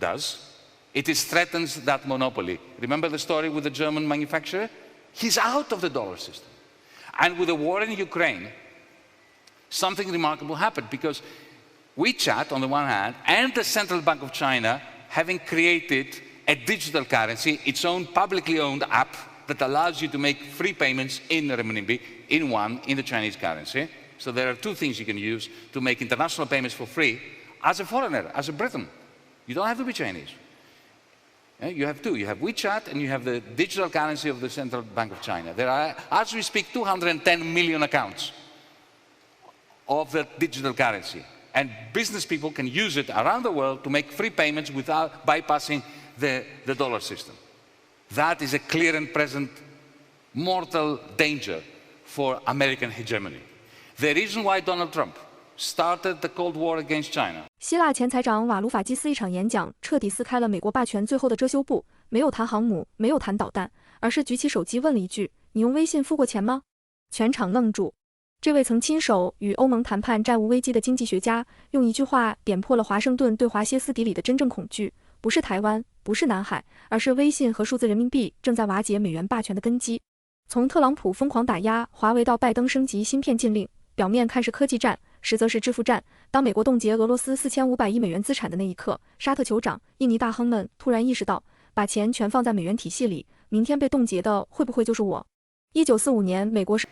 does. It threatens that monopoly. Remember the story with the German manufacturer? He's out of the dollar system. And with the war in Ukraine, something remarkable happened, because WeChat, on the one hand, and the Central Bank of China, having created a digital currency, its own publicly owned app that allows you to make free payments in renminbi, in the Chinese currency. So there are two things you can use to make international payments for free as a foreigner, as a Briton. You don't have to be Chinese. You have two. You have WeChat and you have the digital currency of the Central Bank of China. There are, as we speak, 210 million accounts of the digital currency. And business people can use it around the world to make free payments without bypassing the dollar system. That is a clear and present mortal danger for American hegemony. The reason why Donald Trump started the Cold War against China. 希腊前财长瓦卢法基斯一场演讲彻底撕开了美国霸权最后的遮羞布，没有谈航母，没有谈导弹，而是举起手机问了一句：“你用微信付过钱吗？”全场愣住。这位曾亲手与欧盟谈判债务危机的经济学家，用一句话点破了华盛顿对华歇斯底里的真正恐惧：不是台湾，不是南海，而是微信和数字人民币正在瓦解美元霸权的根基。从特朗普疯狂打压华为到拜登升级芯片禁令，表面看是科技战，实则是支付战。当美国冻结俄罗斯4500亿美元资产的那一刻，沙特酋长、印尼大亨们突然意识到，把钱全放在美元体系里，明天被冻结的会不会就是我？1945年，美国是。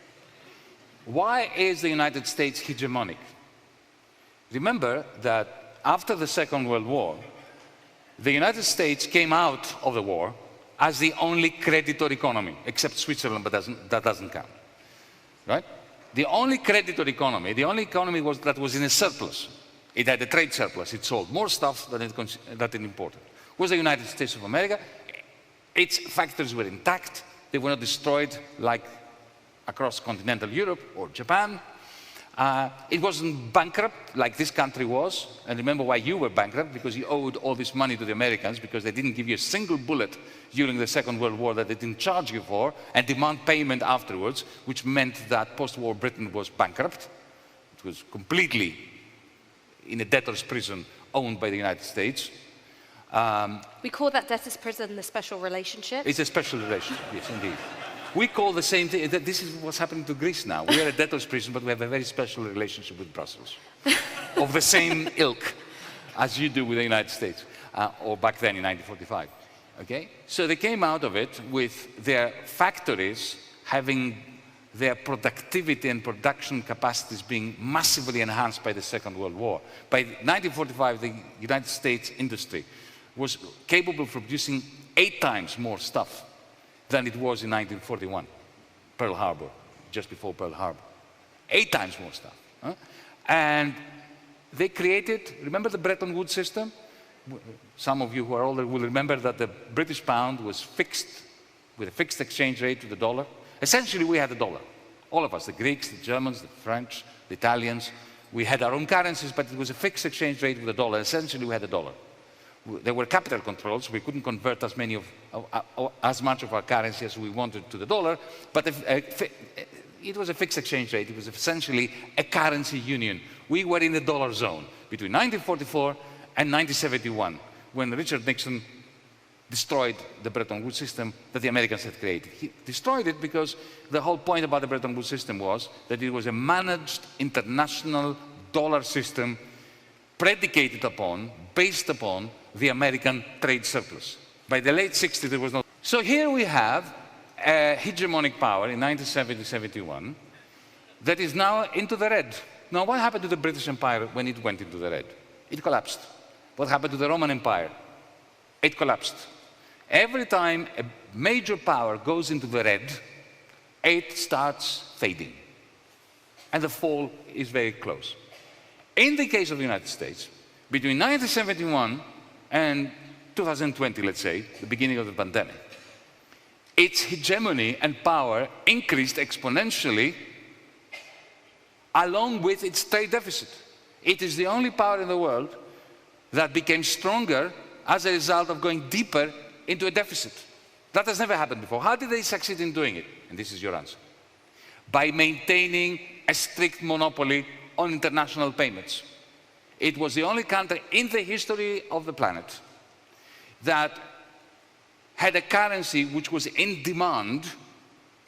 Why is the United States hegemonic? Remember that after the Second World War, the United States came out of the war as the only creditor economy, except Switzerland, but that doesn't count, right? The only creditor economy, the only economy that was in a surplus. It had a trade surplus. It sold more stuff than it imported. Was the United States of America. Its factories were intact. They were not destroyed like across continental Europe or Japan. It wasn't bankrupt like this country was. And remember why you were bankrupt, because you owed all this money to the Americans because they didn't give you a single bullet during the Second World War that they didn't charge you for and demand payment afterwards, which meant that post-war Britain was bankrupt. It was completely in a debtor's prison owned by the United States. We call that debtor's prison the special relationship. It's a special relationship, yes, indeed. We call the same thing, this is what's happening to Greece now. We are a debtor's prison, but we have a very special relationship with Brussels, of the same ilk as you do with the United States, or back then in 1945, okay? So they came out of it with their factories having their productivity and production capacities being massively enhanced by the Second World War. By 1945, the United States industry was capable of producing 8 times more stuff than it was in 1941, Pearl Harbor, just before Pearl Harbor. 8 times more stuff. Huh? And they created, remember the Bretton Woods system? Some of you who are older will remember that the British pound was fixed, with a fixed exchange rate to the dollar. Essentially, we had a dollar. All of us, the Greeks, the Germans, the French, the Italians, we had our own currencies, but it was a fixed exchange rate with a dollar. Essentially, we had a dollar. There were capital controls. We couldn't convert as much of our currency as we wanted to the dollar, but it was a fixed exchange rate. It was essentially a currency union. We were in the dollar zone between 1944 and 1971, when Richard Nixon destroyed the Bretton Woods system that the Americans had created. He destroyed it because the whole point about the Bretton Woods system was that it was a managed international dollar system predicated upon, based upon, the American trade surplus. By the late 60s, there was no... So here we have a hegemonic power in 1970-71 that is now into the red. Now, what happened to the British Empire when it went into the red? It collapsed. What happened to the Roman Empire? It collapsed. Every time a major power goes into the red, it starts fading. And the fall is very close. In the case of the United States, between 1971 and 2020, let's say, the beginning of the pandemic, its hegemony and power increased exponentially along with its trade deficit. It is the only power in the world that became stronger as a result of going deeper into a deficit. That has never happened before. How did they succeed in doing it? And this is your answer. By maintaining a strict monopoly on international payments. It was the only country in the history of the planet that had a currency which was in demand.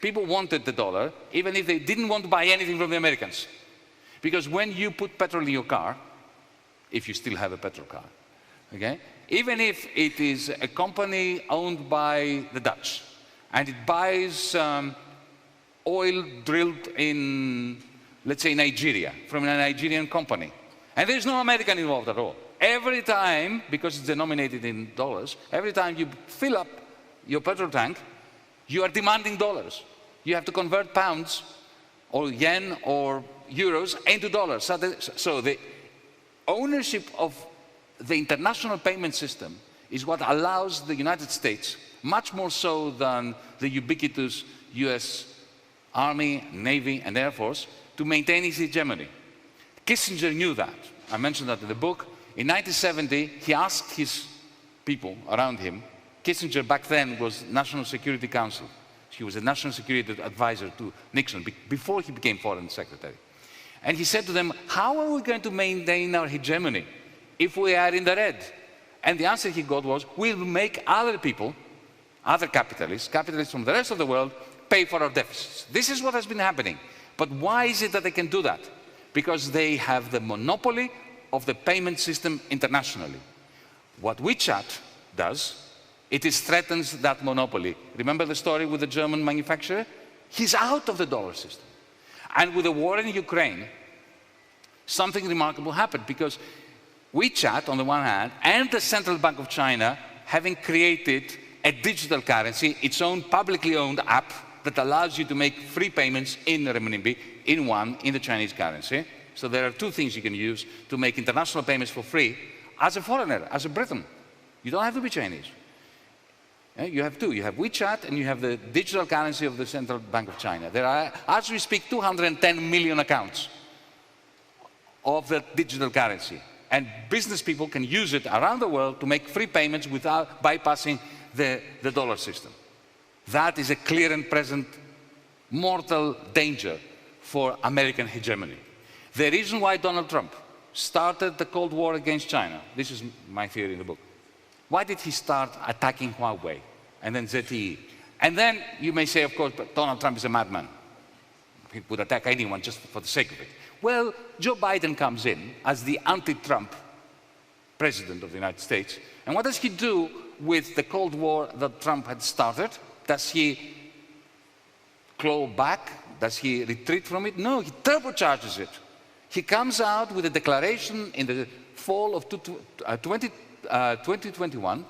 People wanted the dollar, even if they didn't want to buy anything from the Americans. Because when you put petrol in your car, if you still have a petrol car, okay, even if it is a company owned by the Dutch, and it buys oil drilled in, let's say, Nigeria, from a Nigerian company, and there's no American involved at all. Every time, because it's denominated in dollars, every time you fill up your petrol tank, you are demanding dollars. You have to convert pounds or yen or euros into dollars. So the ownership of the international payment system is what allows the United States, much more so than the ubiquitous US Army, Navy, and Air Force, to maintain its hegemony. Kissinger knew that. I mentioned that in the book. In 1970, he asked his people around him. Kissinger back then was National Security Council. He was a national security advisor to Nixon before he became foreign secretary. And he said to them, how are we going to maintain our hegemony if we are in the red? And the answer he got was, we'll make other people, other capitalists from the rest of the world, pay for our deficits. This is what has been happening. But why is it that they can do that? Because they have the monopoly of the payment system internationally. What WeChat does, it threatens that monopoly. Remember the story with the German manufacturer? He's out of the dollar system. And with the war in Ukraine, something remarkable happened, because WeChat, on the one hand, and the Central Bank of China, having created a digital currency, its own publicly owned app that allows you to make free payments in renminbi, in the Chinese currency. So there are two things you can use to make international payments for free as a foreigner, as a Briton. You don't have to be Chinese. You have two. You have WeChat and you have the digital currency of the Central Bank of China. There are, as we speak, 210 million accounts of the digital currency. And business people can use it around the world to make free payments without bypassing the dollar system. That is a clear and present mortal danger for American hegemony. The reason why Donald Trump started the Cold War against China, this is my theory in the book. Why did he start attacking Huawei and then ZTE? And then you may say, of course, but Donald Trump is a madman. He would attack anyone just for the sake of it. Well, Joe Biden comes in as the anti-Trump president of the United States. And what does he do with the Cold War that Trump had started? Does he claw back? Does he retreat from it? No, he turbocharges it. He comes out with a declaration in the fall of 2021,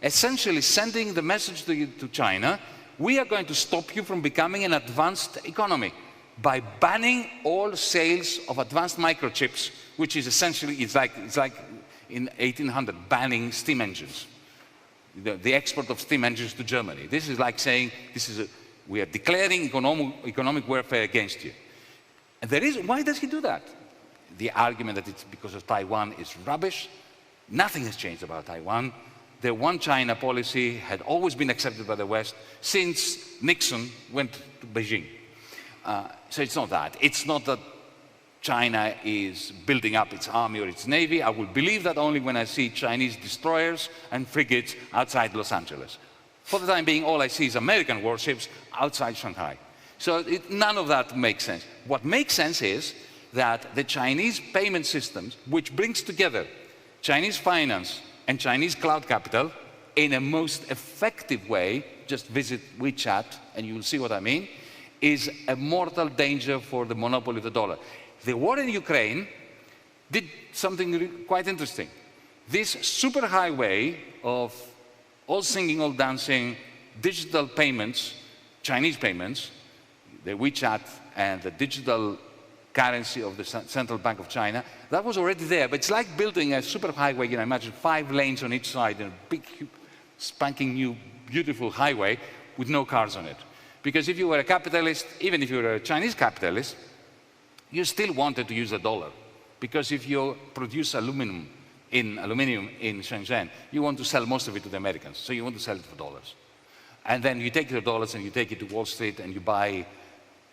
essentially sending the message to China, we are going to stop you from becoming an advanced economy by banning all sales of advanced microchips, which is essentially, it's like in 1800, banning steam engines, the export of steam engines to Germany. This is like saying, we are declaring economic warfare against you. And why does he do that? The argument that it's because of Taiwan is rubbish. Nothing has changed about Taiwan. The one China policy had always been accepted by the West since Nixon went to Beijing. So it's not that. It's not that China is building up its army or its navy. I will believe that only when I see Chinese destroyers and frigates outside Los Angeles. For the time being, all I see is American warships outside Shanghai. So none of that makes sense. What makes sense is that the Chinese payment systems, which brings together Chinese finance and Chinese cloud capital in a most effective way, just visit WeChat and you'll see what I mean, is a mortal danger for the monopoly of the dollar. The war in Ukraine did something quite interesting. This superhighway of all singing, all dancing, digital payments, Chinese payments, the WeChat and the digital currency of the Central Bank of China, that was already there. But it's like building a superhighway, you know, imagine 5 lanes on each side and a big, spanking new, beautiful highway with no cars on it. Because if you were a capitalist, even if you were a Chinese capitalist, you still wanted to use the dollar. Because if you produce aluminum in Shenzhen, you want to sell most of it to the Americans. So you want to sell it for dollars. And then you take your dollars and you take it to Wall Street and you buy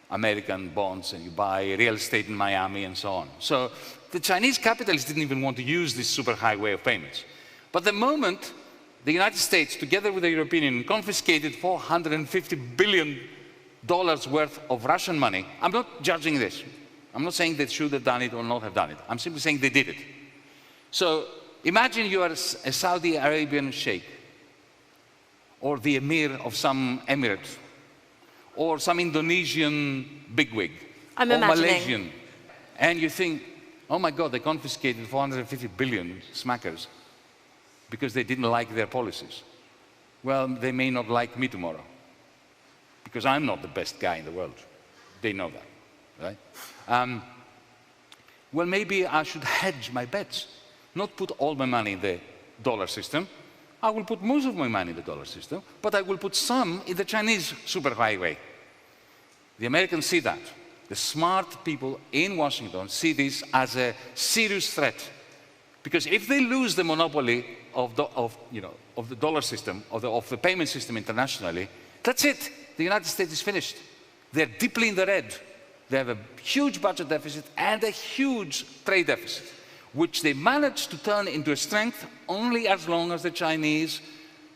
American bonds and you buy real estate in Miami and so on. So the Chinese capitalists didn't even want to use this superhighway of payments. But the moment the United States, together with the European Union, confiscated $450 billion worth of Russian money. I'm not judging this. I'm not saying they should have done it or not have done it. I'm simply saying they did it. So imagine you are a Saudi Arabian sheikh, or the emir of some emirate, or some Indonesian bigwig, I'm or imagining. Malaysian, and you think, oh my God, they confiscated 450 billion smackers because they didn't like their policies. Well, they may not like me tomorrow, because I'm not the best guy in the world. They know that, right? Well, maybe I should hedge my bets, not put all my money in the dollar system. I will put most of my money in the dollar system, but I will put some in the Chinese superhighway. The Americans see that. The smart people in Washington see this as a serious threat. Because if they lose the monopoly of the dollar system, of the payment system internationally, that's it. The United States is finished. They're deeply in the red. They have a huge budget deficit and a huge trade deficit, which they manage to turn into a strength only as long as the Chinese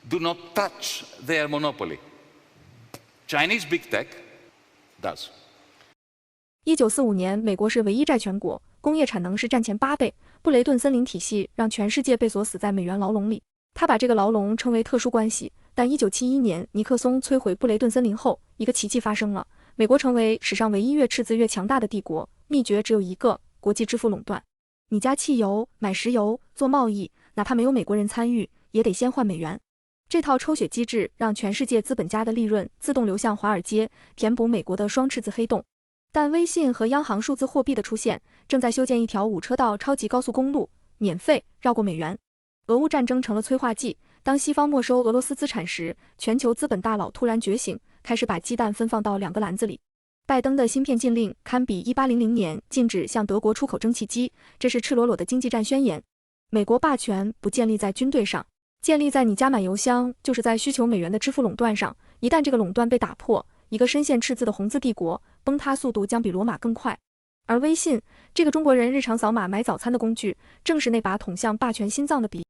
do not touch their monopoly. Chinese big tech does. 1945年，美国是唯一债权国，工业产能是战前8倍。布雷顿森林体系让全世界被锁死在美元牢笼里。他把这个牢笼称为特殊关系。但1971年尼克松摧毁布雷顿森林后，一个奇迹发生了，美国成为史上唯一越赤字越强大的帝国。秘诀只有一个：国际支付垄断。你加汽油、买石油、做贸易，哪怕没有美国人参与，也得先换美元。这套抽血机制让全世界资本家的利润自动流向华尔街，填补美国的双赤字黑洞。但微信和央行数字货币的出现，正在修建一条5车道超级高速公路，免费绕过美元。俄乌战争成了催化剂，当西方没收俄罗斯资产时，全球资本大佬突然觉醒，开始把鸡蛋分放到2个篮子里。拜登的芯片禁令堪比1800年禁止向德国出口蒸汽机，这是赤裸裸的经济战宣言。美国霸权不建立在军队上，建立在你加满油箱就是在需求美元的支付垄断上。一旦这个垄断被打破，一个深陷赤字的红字帝国崩塌速度将比罗马更快。而微信这个中国人日常扫码买早餐的工具，正是那把捅向霸权心脏的匕首。